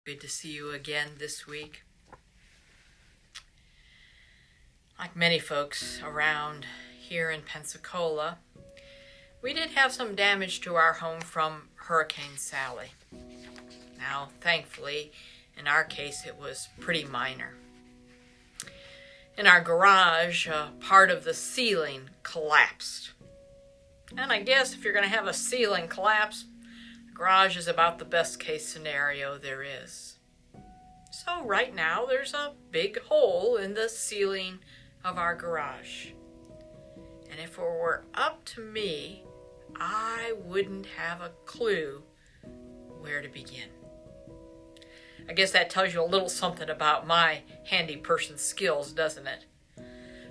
Good to see you again this week. Like many folks around here in Pensacola, we did have some damage to our home from Hurricane Sally. Now, thankfully, in our case, it was pretty minor. In our garage, part of the ceiling collapsed. And I guess if you're going to have a ceiling collapse, garage is about the best case scenario there is. So right now there's a big hole in the ceiling of our garage. And if it were up to me, I wouldn't have a clue where to begin. I guess that tells you a little something about my handy person skills, doesn't it?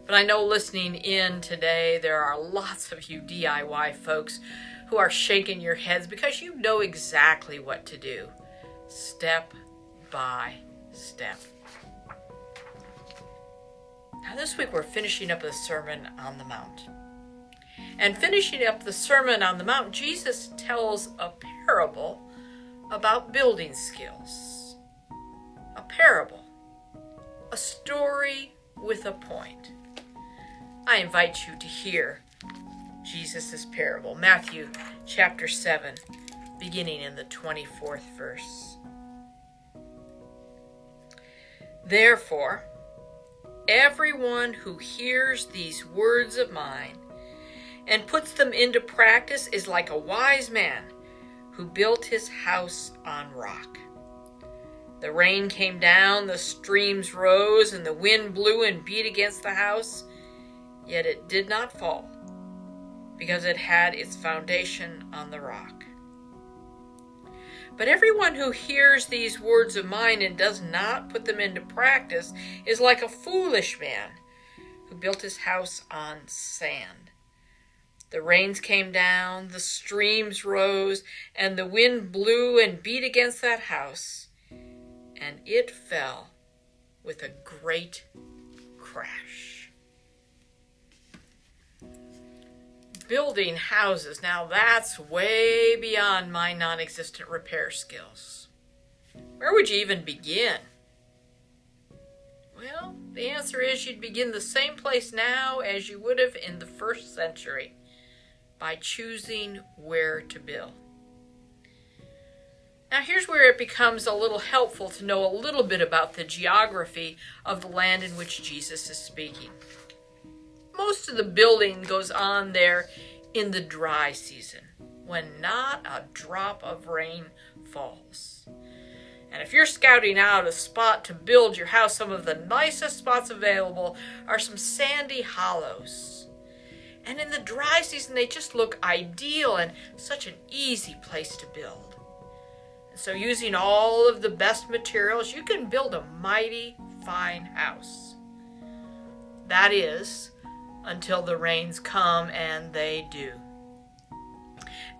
But I know listening in today, there are lots of you DIY folks who are shaking your heads because you know exactly what to do, step by step. Now this week we're finishing up the Sermon on the Mount. And finishing up the Sermon on the Mount, Jesus tells a parable about building skills. A parable. A story with a point. I invite you to hear Jesus' parable, Matthew chapter 7, beginning in the 24th verse. Therefore, everyone who hears these words of mine and puts them into practice is like a wise man who built his house on rock. The rain came down, the streams rose, and the wind blew and beat against the house, yet it did not fall, because it had its foundation on the rock. But everyone who hears these words of mine and does not put them into practice is like a foolish man who built his house on sand. The rains came down, the streams rose, and the wind blew and beat against that house, and it fell with a great crash. Building houses, now that's way beyond my non-existent repair skills. Where would you even begin? Well, the answer is you'd begin the same place now as you would have in the first century, by choosing where to build. Now here's where it becomes a little helpful to know a little bit about the geography of the land in which Jesus is speaking. Most of the building goes on there in the dry season, when not a drop of rain falls. And if you're scouting out a spot to build your house, some of the nicest spots available are some sandy hollows. And in the dry season, they just look ideal and such an easy place to build. And so using all of the best materials, you can build a mighty fine house. That is, until the rains come, and they do.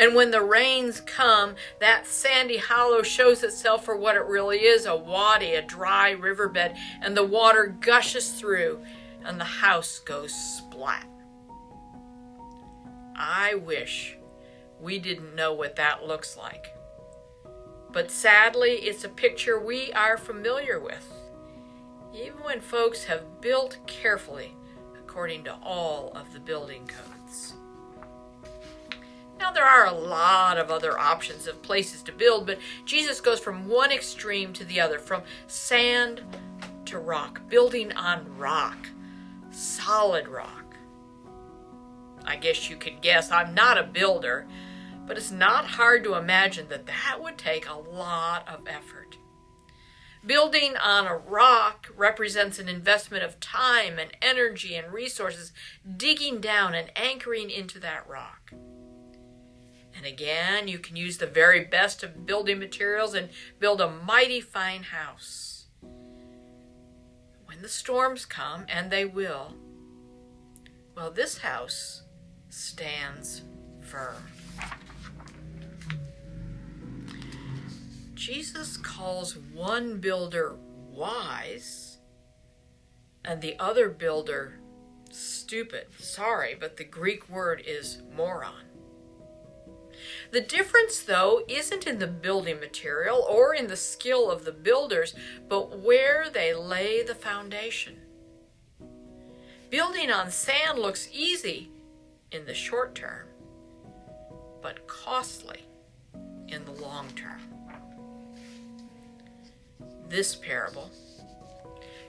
And when the rains come, that sandy hollow shows itself for what it really is, a wadi, a dry riverbed, and the water gushes through, and the house goes splat. I wish we didn't know what that looks like. But sadly, it's a picture we are familiar with, even when folks have built carefully according to all of the building codes. Now there are a lot of other options of places to build, but Jesus goes from one extreme to the other, from sand to rock, building on rock, solid rock. I guess you could guess I'm not a builder, but it's not hard to imagine that that would take a lot of effort. Building on a rock represents an investment of time and energy and resources, digging down and anchoring into that rock. And again, you can use the very best of building materials and build a mighty fine house. When the storms come, and they will, well, this house stands firm. Jesus calls one builder wise and the other builder stupid. Sorry, but the Greek word is moron. The difference, though, isn't in the building material or in the skill of the builders, but where they lay the foundation. Building on sand looks easy in the short term, but costly in the long term. This parable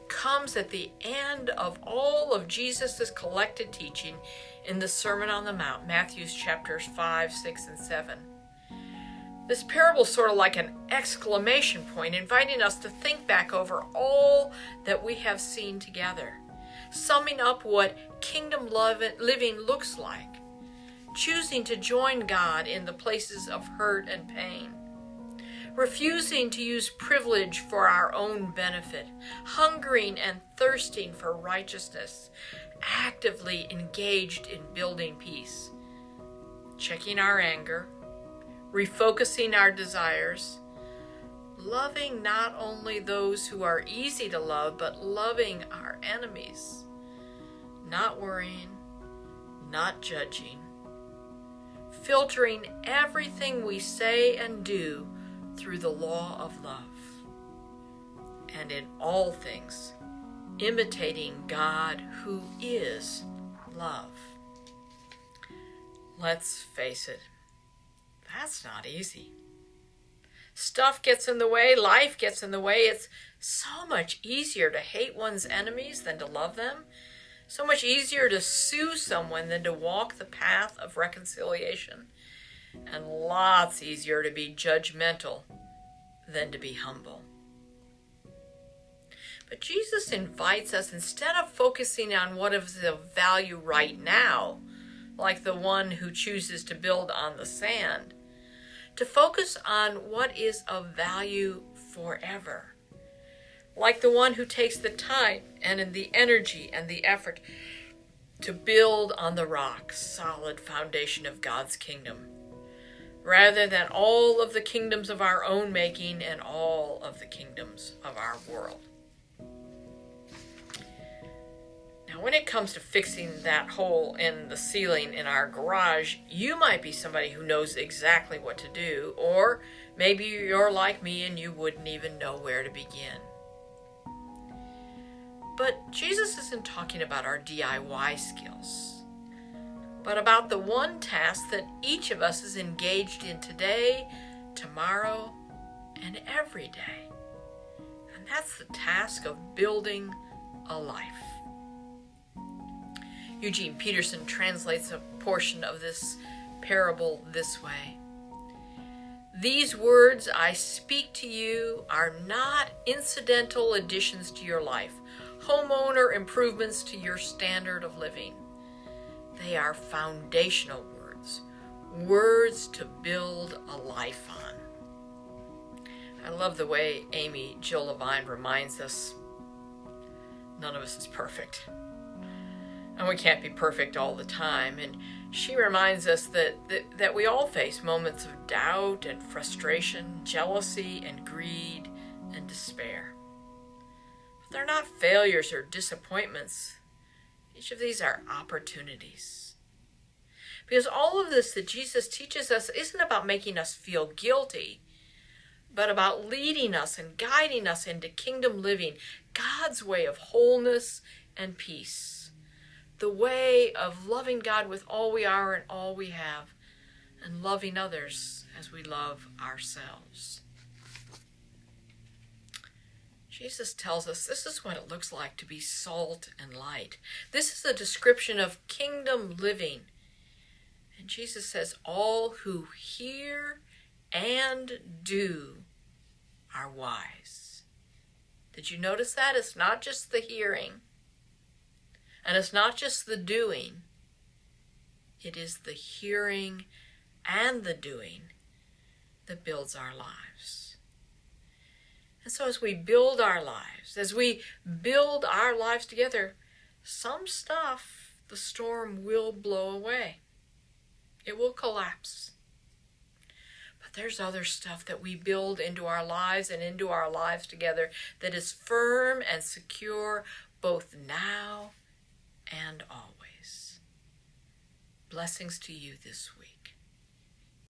comes at the end of all of Jesus' collected teaching in the Sermon on the Mount, Matthew chapters 5, 6, and 7. This parable is sort of like an exclamation point, inviting us to think back over all that we have seen together, summing up what kingdom living looks like, choosing to join God in the places of hurt and pain, refusing to use privilege for our own benefit, hungering and thirsting for righteousness, actively engaged in building peace, checking our anger, refocusing our desires, loving not only those who are easy to love, but loving our enemies, not worrying, not judging, filtering everything we say and do through the law of love, and in all things, imitating God who is love. Let's face it, that's not easy. Stuff gets in the way, life gets in the way. It's so much easier to hate one's enemies than to love them. So much easier to sue someone than to walk the path of reconciliation. And lots easier to be judgmental than to be humble. But Jesus invites us, instead of focusing on what is of value right now, like the one who chooses to build on the sand, to focus on what is of value forever, like the one who takes the time and the energy and the effort to build on the rock solid foundation of God's kingdom, rather than all of the kingdoms of our own making and all of the kingdoms of our world. Now, when it comes to fixing that hole in the ceiling in our garage, you might be somebody who knows exactly what to do, or maybe you're like me and you wouldn't even know where to begin. But Jesus isn't talking about our DIY skills, but about the one task that each of us is engaged in today, tomorrow, and every day. And that's the task of building a life. Eugene Peterson translates a portion of this parable this way. These words I speak to you are not incidental additions to your life, homeowner improvements to your standard of living. They are foundational words, words to build a life on. I love the way Amy Jill Levine reminds us none of us is perfect. And we can't be perfect all the time. And she reminds us that we all face moments of doubt and frustration, jealousy and greed and despair. But they're not failures or disappointments. Each of these are opportunities. Because all of this that Jesus teaches us isn't about making us feel guilty, but about leading us and guiding us into kingdom living, God's way of wholeness and peace. The way of loving God with all we are and all we have, and loving others as we love ourselves. Jesus tells us this is what it looks like to be salt and light. This is a description of kingdom living. And Jesus says, all who hear and do are wise. Did you notice that? It's not just the hearing. And it's not just the doing, it is the hearing and the doing that builds our lives. And so as we build our lives, together, some stuff the storm will blow away. It will collapse. But there's other stuff that we build into our lives and into our lives together that is firm and secure both now and always. Blessings to you this week.